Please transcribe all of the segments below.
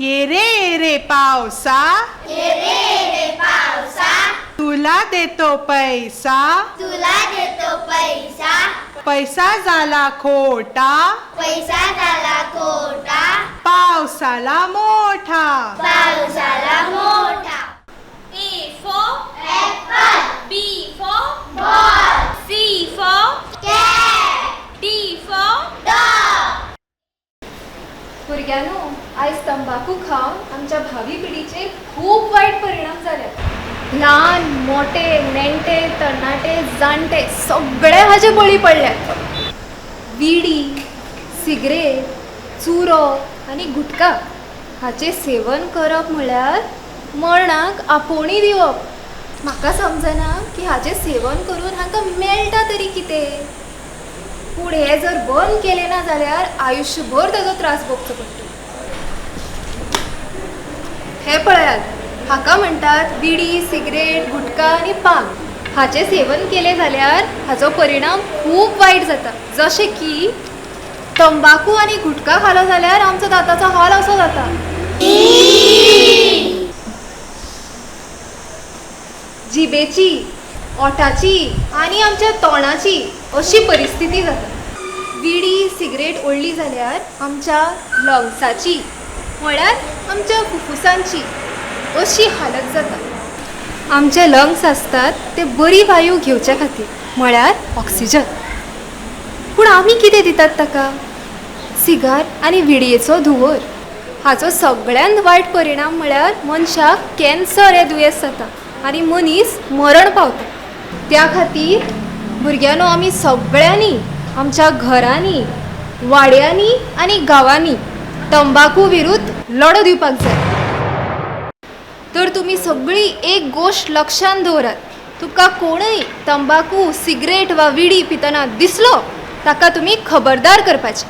ये रे पावसा, ये रे पावसा, तुला देतो पैसा, तुला देतो पैसा, पैसा झाला खोटा, पैसा झाला खोटा, पावसाला मोठा. पावसाला मोठा. A for Apple, B for ball, C for cat, D for dog. भुरग्यांनो, आज तंबाखू खाऊन आमच्या भावी पिढीचे खूप वाईट परिणाम झाले. लहान मोठे नेणटे तरणाटे जाणटे सगळे हाचे बळी पडल्यात. विडी, सिगरेट, चुरो आणि गुटखा हाचे सेवन करप म्हळ्यार मरणाक आपोवणी दिवप. म्हाका समजना की हाचे सेवन करून हांकां मेळटा तरी कितें. पूण हे जर बंद केले ना जाल्यार आयुश्यभर ताजो त्रास भोगचो पडटलो. हे पळयात, हाका म्हणटात विडी, सिगरेट, गुटखा आनी पान. हाचे सेवन केले जाल्यार हाचो परिणाम खूप वायट जाता. जशें की तंबाखू आनी गुटखा खालो जाल्यार आमचो दांताचो हाल असो जाता. जिबेची, ओठाची आनी आमच्या तोंडाची अशी परिस्थिती जाता. विडी, सिगरेट ओडली जाल्यार आमच्या लंग्साची म्हळ्यार आमच्या फुफ्फुसांची अशी हालत जाता. आमचे लंग्स असतात ते बरी वायू घेवच्या खातीर म्हळ्यार ऑक्सिजन. पूण आमी कितें दितात ताका? सिगार आनी विडयेचो धुंवर. हाचो सगळ्यांत वायट परिणाम म्हळ्यार मनशाक कॅन्सर हें दुयेंस जाता आनी मनीस मरण पावता. त्या खातीर भुरग्यांनो, आमी सगळ्यांनी आमच्या घरांनी, वाड्यांनी आनी गांवांनी तंबाखू विरुद्ध लढो दिवपाक जाय. तर तुमी सगळी एक गोश्ट लक्षांत दवरात. तुका कोणूय तंबाखू, सिगरेट वा विडी पितना दिसलो ताका तुमी खबरदार करपाचें.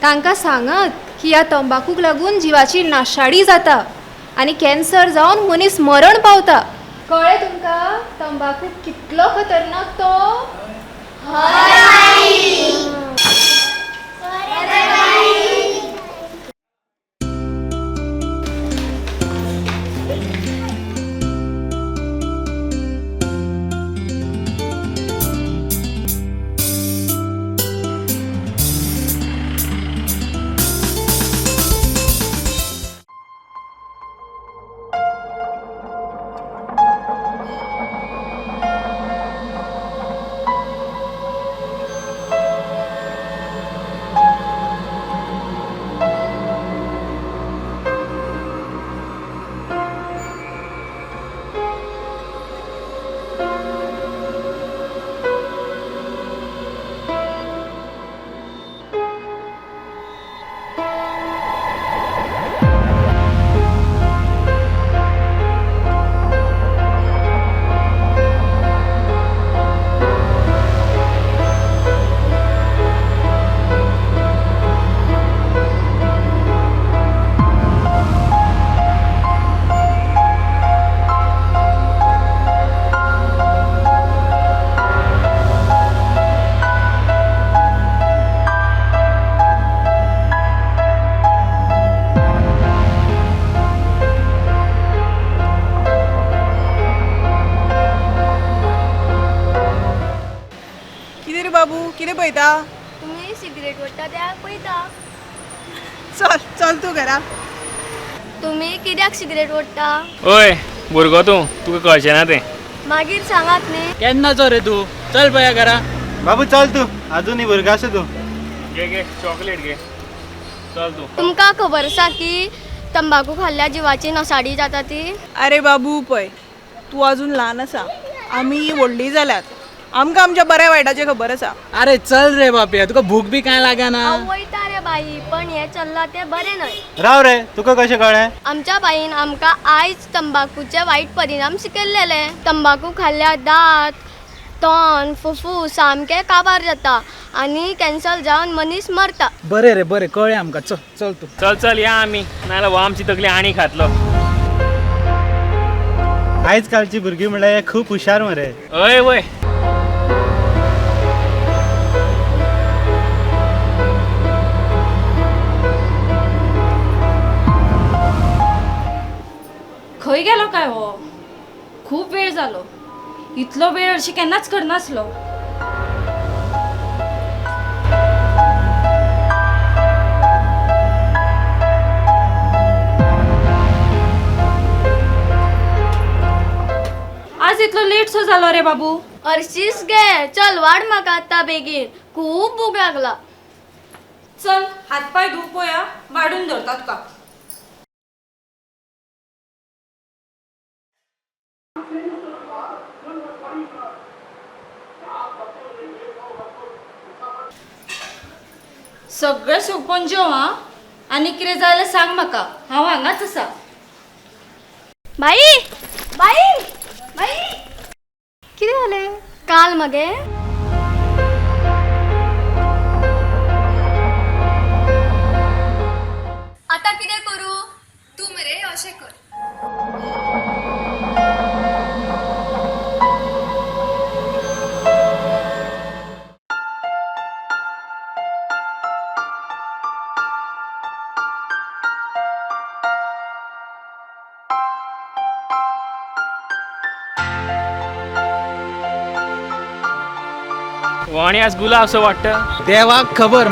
तांकां सांगात की ह्या तंबाखूक लागून जिवाची नाशाडी जाता आनी कॅन्सर जावन मनीस मरण पावता. कळ्ळें तुमकां तंबाखू कितलो खतरनाक तो? बाबू कितें पळयता? तुम्ही सिगरेट ओडटा त्याक पळयता. चल चल तू घरा. तुम्ही कित्याक सिगरेट ओडटा? ओय भुरगो तुका कळचें ना तें. मागीर सांगात न्ही. केन्नाचो रे तू? चल पया घरा. बाबू चल तू, अजूनही भुरगो आसा तू. घे चॉकलेट घे, चल तू. तुमकां खबर आसा की तंबाखू खाल्ल्या जिवाची नसाडी जाता ती? अरे बाबू पळय, तू अजून ल्हान आसा, आमी व्हडली जाल्यात. आमकां आमच्या बऱ्या वायटाचें खबर आसा. अरे चल रे बापया, तुका भूक बी काय लागना? वयता रे बाई, पण हे चल्ला ते बरें न्हय. राव रे, तुका कशें कळ्ळें? आमच्या बाईन आमकां आयज तंबाखूचे वायट परिणाम शिकयलेले. तंबाखू खाल्ल्या दांत, तोंड, फुफ्फुस सामके काबार जाता आनी कॅन्सर जावन मनीस मरता. बरें रे बरें, कळ्ळें आमकां. चल चल तू. चल या आमी, नाल्यार हो आमची तकली आनी खातलो. आयज कालची भुरगीं म्हणल्यार खूब हुशार मरे. हय वय. काय हो खूप वेळ जालो इतलो वेळ अशी केन्नाच करनासलो आज इतलो लेट सो जालो रे बाबू हरशीच गे चल वाड म्हाका आत्ता बेगीन खूप भूक लागला चल हातपाय धुव पोया वाडून धरतात का सगळें सोंपोवन जेव हा आनी कितें जाय जाल्यार सांग म्हाका हांव हांगाच आसा बाई बाई बाई कितें जालें काल मगे आता कितें करू तूं मरे अशें कर वाणी आज गुलाब असं वाटतं देवाक खबर